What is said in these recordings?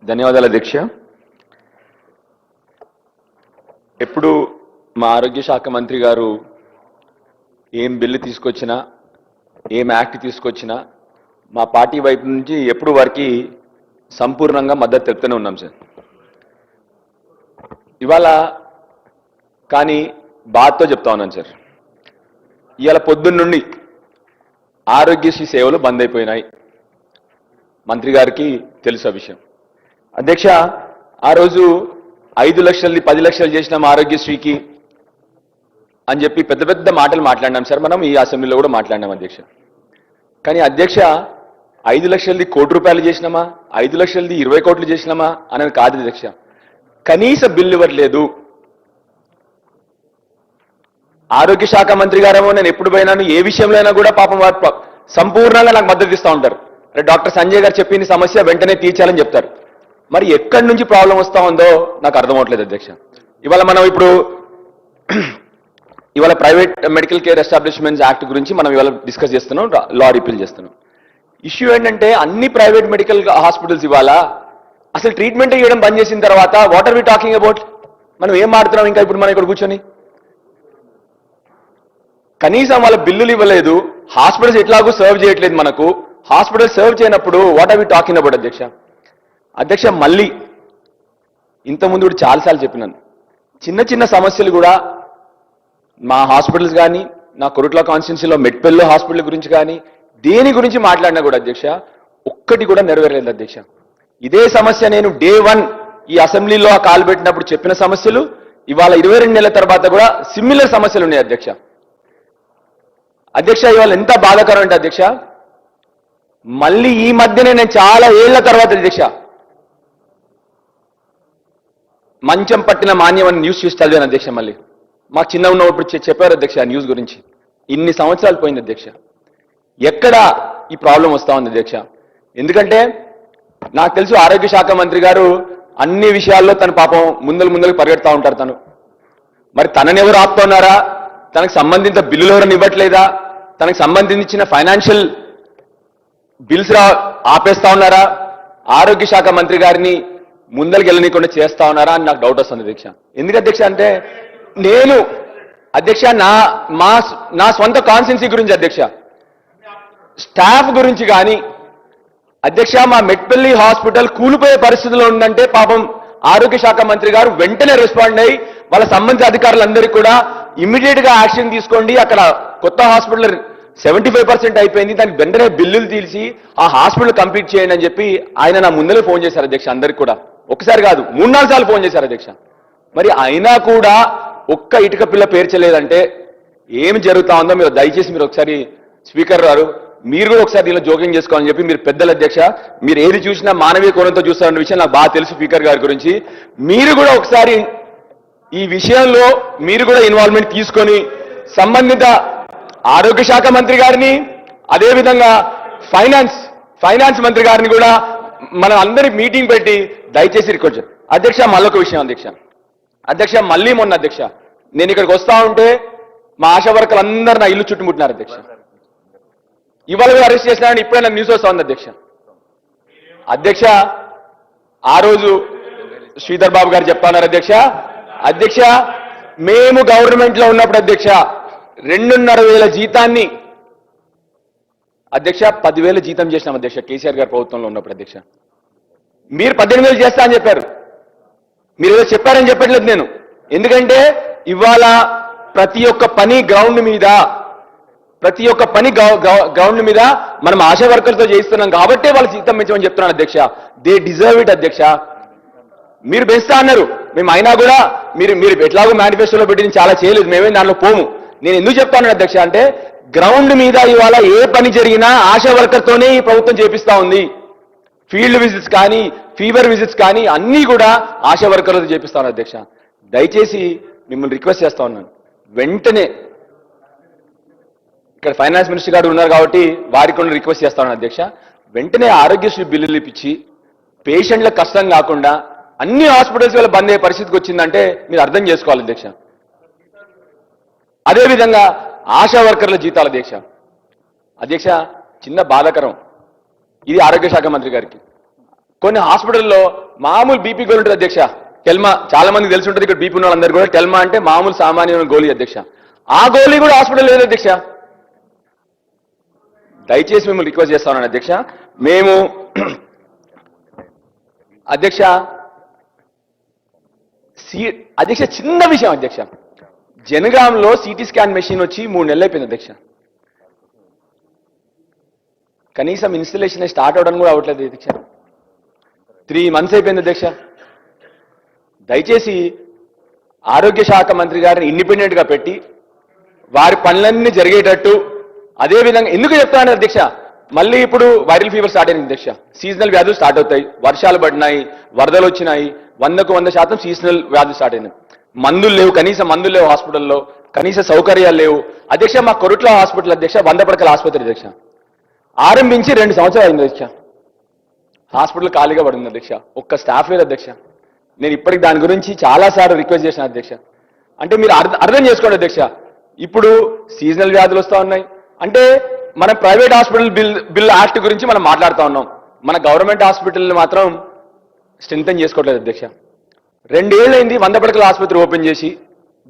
ధన్యవాదాలు అధ్యక్ష. ఎప్పుడు మా ఆరోగ్య శాఖ మంత్రి గారు ఏం బిల్లు తీసుకొచ్చినా, ఏం యాక్ట్ తీసుకొచ్చినా మా పార్టీ వైపు నుంచి ఎప్పుడు వారికి సంపూర్ణంగా మద్దతు తెలుపుతూనే ఉన్నాం సార్. ఇవాళ కానీ బాధతో చెప్తా ఉన్నాను సార్, ఇవాళ పొద్దున్న నుండి ఆరోగ్యశ్రీ సేవలు బంద్ అయిపోయినాయి. మంత్రి గారికి తెలుసు ఆ విషయం. అధ్యక్ష, ఆ రోజు 5 లక్షలది 10 లక్షలు చేసినాం ఆరోగ్యశ్రీకి అని చెప్పి పెద్ద పెద్ద మాటలు మాట్లాడినాం సార్. మనం ఈ అసెంబ్లీలో కూడా మాట్లాడినాం అధ్యక్ష. కానీ అధ్యక్ష, 5 లక్షలది ₹1 చేసినామా, 5 లక్షలది 20 కోట్లు చేసినామా అనేది కాదు అధ్యక్ష. కనీస బిల్లు ఇవ్వట్లేదు. ఆరోగ్య శాఖ మంత్రి గారేమో నేను ఎప్పుడు పోయినాను, ఏ విషయంలో అయినా కూడా పాపం వారు సంపూర్ణంగా నాకు మద్దతు ఇస్తూ ఉంటారు. డాక్టర్ సంజయ్ గారు చెప్పిన సమస్య వెంటనే తీర్చాలని చెప్తారు. మరి ఎక్కడి నుంచి ప్రాబ్లం వస్తూ ఉందో నాకు అర్థమవట్లేదు అధ్యక్ష. ఇవాళ private medical care establishments act గురించి మనం ఇవాళ డిస్కస్ చేస్తున్నాం, లా రిపీల్ చేస్తున్నాం. ఇష్యూ ఏంటంటే అన్ని ప్రైవేట్ మెడికల్ హాస్పిటల్స్ ఇవాళ అసలు ట్రీట్మెంట్ చేయడం బంద్ చేసిన తర్వాత what are we talking about? మనం ఏం మాడుతున్నాం ఇంకా ఇప్పుడు మనం ఇక్కడ కూర్చొని? కనీసం వాళ్ళ బిల్లులు ఇవ్వలేదు, హాస్పిటల్స్ ఎట్లాగూ సర్వ్ చేయట్లేదు. మనకు హాస్పిటల్ సర్వ్ చేయనప్పుడు what are we talking about అధ్యక్ష? అధ్యక్ష, మళ్ళీ ఇంతకుముందు కూడా చాలాసార్లు చెప్పినాను, చిన్న చిన్న సమస్యలు కూడా మా హాస్పిటల్స్ కానీ, నా కొరుట్ల కాన్స్టిట్యున్సీలో మెట్పల్లి హాస్పిటల్ గురించి కానీ, దేని గురించి మాట్లాడినా కూడా అధ్యక్ష ఒక్కటి కూడా నెరవేరలేదు అధ్యక్ష. ఇదే సమస్య నేను డే 1 ఈ అసెంబ్లీలో కాలు పెట్టినప్పుడు చెప్పిన సమస్యలు ఇవాళ 22 నెలల తర్వాత కూడా సిమిలర్ సమస్యలు ఉన్నాయి అధ్యక్ష. అధ్యక్ష, ఇవాళ ఎంత బాధాకరం అంటే అధ్యక్ష, మళ్ళీ ఈ మధ్యనే నేను చాలా ఏళ్ల తర్వాత అధ్యక్ష మంచం పట్టిన మాన్యం అని న్యూస్ చూసి చదివాను అధ్యక్ష. మళ్ళీ మా చిన్న ఉన్నప్పుడు చెప్పారు అధ్యక్ష ఆ న్యూస్ గురించి. ఇన్ని సంవత్సరాలు పోయింది అధ్యక్ష, ఎక్కడ ఈ ప్రాబ్లం వస్తా ఉంది అధ్యక్ష? ఎందుకంటే నాకు తెలుసు ఆరోగ్య శాఖ మంత్రి గారు అన్ని విషయాల్లో తన పాపం ముందలు పరిగెడతా ఉంటారు. మరి తనని ఎవరు ఆపుతున్నారా? తనకు సంబంధించిన బిల్లులు ఎవరైనా ఇవ్వట్లేదా? తనకు సంబంధించిన ఫైనాన్షియల్ బిల్స్ ఆపేస్తా ఉన్నారా? ఆరోగ్య శాఖ మంత్రి గారిని ముందరికి వెళ్ళనీయకుండా చేస్తా ఉన్నారా అని నాకు డౌట్ వస్తుంది అధ్యక్ష. ఎందుకు అధ్యక్ష అంటే నేను అధ్యక్ష నా స్వంత కాన్స్టిట్యున్సీ గురించి అధ్యక్ష, స్టాఫ్ గురించి కానీ అధ్యక్ష, మా మెట్పల్లి హాస్పిటల్ కూలిపోయే పరిస్థితిలో ఉందంటే పాపం ఆరోగ్య శాఖ మంత్రి గారు వెంటనే రెస్పాండ్ అయ్యి వాళ్ళ సంబంధిత అధికారులందరికీ కూడా ఇమ్మీడియట్ గా యాక్షన్ తీసుకోండి, అక్కడ కొత్త హాస్పిటల్ 75% అయిపోయింది, దానికి వెంటనే బిల్లులు తీసి ఆ హాస్పిటల్ కంప్లీట్ చేయండి అని చెప్పి ఆయన నా ముందరే ఫోన్ చేశారు అధ్యక్ష. అందరికి కూడా ఒకసారి కాదు 3-4 సార్లు ఫోన్ చేశారు అధ్యక్ష. మరి అయినా కూడా ఒక్క ఇటుక పిల్ల పేర్చలేదంటే ఏమి జరుగుతా ఉందో మీరు దయచేసి మీరు ఒకసారి స్పీకర్ గారు మీరు కూడా ఒకసారి దీనిలో జోక్యం చేసుకోవాలని చెప్పి మీరు పెద్దల అధ్యక్ష, మీరు ఏది చూసినా మానవీయ కోణంతో చూస్తారన్న విషయం నాకు బాగా తెలుసు స్పీకర్ గారి గురించి. మీరు కూడా ఒకసారి ఈ విషయంలో మీరు కూడా ఇన్వాల్వ్మెంట్ తీసుకొని సంబంధిత ఆరోగ్య శాఖ మంత్రి గారిని, అదేవిధంగా ఫైనాన్స్ మంత్రి గారిని కూడా మనం అందరి మీటింగ్ పెట్టి దయచేసి రిక్వెస్ట్ అధ్యక్ష. మళ్ళొక విషయం అధ్యక్ష, మళ్ళీ మొన్న అధ్యక్ష నేను ఇక్కడికి వస్తా ఉంటే మా ఆశా వర్కర్లు అందరూ నా ఇల్లు చుట్టుముట్టినారు అధ్యక్ష. ఇవాళ అరెస్ట్ చేసినారని ఇప్పుడే నాకు న్యూస్ వస్తా ఉంది అధ్యక్ష. ఆ రోజు శ్రీధర్ బాబు గారు చెప్తా ఉన్నారు అధ్యక్ష, మేము గవర్నమెంట్ లో ఉన్నప్పుడు అధ్యక్ష 2,500 జీతాన్ని అధ్యక్ష 10,000 జీతం చేసినాం అధ్యక్ష కేసీఆర్ గారి ప్రభుత్వంలో ఉన్నప్పుడు అధ్యక్ష. మీరు 18,000 చేస్తా అని చెప్పారు. మీరు ఏదో చెప్పారని చెప్పట్లేదు నేను, ఎందుకంటే ఇవాళ ప్రతి ఒక్క పని గ్రౌండ్ మీద మనం ఆశా వర్కర్లతో చేయిస్తున్నాం కాబట్టే వాళ్ళు జీతం పెంచమని చెప్తున్నాను అధ్యక్ష. దే డిజర్వ్ ఇట్ అధ్యక్ష. మీరు పెంచుతా అన్నారు, మేము అయినా కూడా మీరు ఎట్లాగో మేనిఫెస్టోలో పెట్టి చాలా చేయలేదు, మేమే దానిలో పోము. నేను ఎందుకు చెప్తాను అధ్యక్ష అంటే గ్రౌండ్ మీద ఇవాళ ఏ పని జరిగినా ఆశా వర్కర్తోనే ఈ ప్రభుత్వం చేపిస్తా ఉంది. ఫీల్డ్ విజిట్స్ కానీ, ఫీవర్ విజిట్స్ కానీ అన్నీ కూడా ఆశా వర్కర్లతో చేపిస్తా ఉన్నారు అధ్యక్ష. దయచేసి మిమ్మల్ని రిక్వెస్ట్ చేస్తా ఉన్నాను, వెంటనే ఇక్కడ ఫైనాన్స్ మినిస్టర్ గారు ఉన్నారు కాబట్టి వారికి కూడా రిక్వెస్ట్ చేస్తా ఉన్నాను అధ్యక్ష, వెంటనే ఆరోగ్యశ్రీ బిల్లులు ఇప్పించి పేషెంట్లకు కష్టం కాకుండా అన్ని హాస్పిటల్స్ వల్ల బంద్ అయ్యే పరిస్థితికి వచ్చిందంటే మీరు అర్థం చేసుకోవాలి అధ్యక్ష. అదేవిధంగా ఆశా వర్కర్ల జీతాల అధ్యక్ష చిన్న బాధాకరం, ఇది ఆరోగ్య శాఖ మంత్రి గారికి. కొన్ని హాస్పిటల్లో మామూలు బీపీ గోళీ ఉంటుంది అధ్యక్ష. టెల్మా చాలా మందికి తెలిసి ఉంటుంది, ఇక్కడ బీపీ ఉన్న వాళ్ళందరూ కూడా టెల్మా అంటే మామూలు సామాన్యమైన గోళీ అధ్యక్ష. ఆ గోళీ కూడా హాస్పిటల్ లేదు అధ్యక్ష. దయచేసి మిమ్మల్ని రిక్వెస్ట్ చేస్తా ఉన్నాను అధ్యక్ష. మేము అధ్యక్ష అధ్యక్ష చిన్న విషయం అధ్యక్ష, జనగాంలో సిటీ స్కాన్ మెషిన్ వచ్చి 3 నెలలు అయిపోయింది అధ్యక్ష. కనీసం ఇన్స్టలేషన్ స్టార్ట్ అవడం కూడా అవ్వట్లేదు అధ్యక్ష. 3 months అయిపోయింది అధ్యక్ష. దయచేసి ఆరోగ్య శాఖ మంత్రి గారిని ఇండిపెండెంట్ గా పెట్టి వారి పనులన్నీ జరిగేటట్టు, అదేవిధంగా ఎందుకు చెప్తాను అధ్యక్ష, మళ్ళీ ఇప్పుడు వైరల్ ఫీవర్ స్టార్ట్ అయింది అధ్యక్ష. సీజనల్ వ్యాధులు స్టార్ట్ అవుతాయి, వర్షాలు పడినాయి, వరదలు వచ్చినాయి, 100% సీజనల్ వ్యాధులు స్టార్ట్ అయినాయి. మందులు లేవు, కనీస మందులు లేవు హాస్పిటల్లో, కనీస సౌకర్యాలు లేవు అధ్యక్ష. మా కొరుట్ల హాస్పిటల్ అధ్యక్ష 100 పడకల ఆసుపత్రి అధ్యక్ష, ఆరంభించి 2 సంవత్సరాలు అయింది అధ్యక్ష. హాస్పిటల్ ఖాళీగా పడింది అధ్యక్ష, ఒక్క స్టాఫ్ లేదు అధ్యక్ష. నేను ఇప్పటికి దాని గురించి చాలాసార్లు రిక్వెస్ట్ చేసిన అధ్యక్ష. అంటే మీరు అర్థం చేసుకోండి అధ్యక్ష, ఇప్పుడు సీజనల్ వ్యాధులు వస్తూ ఉన్నాయి అంటే మనం ప్రైవేట్ హాస్పిటల్ బిల్ యాక్ట్ గురించి మనం మాట్లాడుతూ ఉన్నాం, మన గవర్నమెంట్ హాస్పిటల్ని మాత్రం స్ట్రెంథెన్ చేసుకోవట్లేదు అధ్యక్ష. 2 ఏళ్ళైంది 100 పడకల ఆసుపత్రి ఓపెన్ చేసి,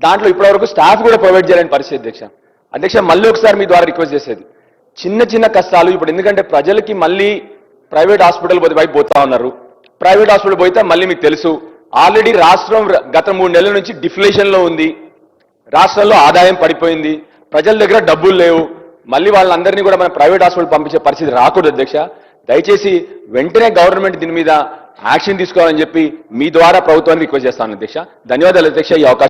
దాంట్లో ఇప్పటివరకు స్టాఫ్ కూడా ప్రొవైడ్ చేయలేని పరిస్థితి అధ్యక్ష. అధ్యక్ష మళ్ళీ ఒకసారి మీ ద్వారా రిక్వెస్ట్ చేసేది, చిన్న చిన్న కష్టాలు ఇప్పుడు, ఎందుకంటే ప్రజలకి మళ్ళీ ప్రైవేట్ హాస్పిటల్ వైపు పోతా ఉన్నారు. ప్రైవేట్ హాస్పిటల్ పోతే మళ్ళీ మీకు తెలుసు ఆల్రెడీ రాష్ట్రం గత 3 నెలల నుంచి డిఫ్లేషన్లో ఉంది, రాష్ట్రంలో ఆదాయం పడిపోయింది, ప్రజల దగ్గర డబ్బులు లేవు. మళ్ళీ వాళ్ళందరినీ కూడా మనం ప్రైవేట్ హాస్పిటల్ పంపించే పరిస్థితి రాకూడదు అధ్యక్ష. దయచేసి వెంటనే గవర్నమెంట్ దీని మీద యాక్షన్ తీసుకోవాలని చెప్పి మీ ద్వారా ప్రభుత్వాన్ని రిక్వెస్ట్ చేస్తాను అధ్యక్ష. ధన్యవాదాలు అధ్యక్ష ఈ అవకాశం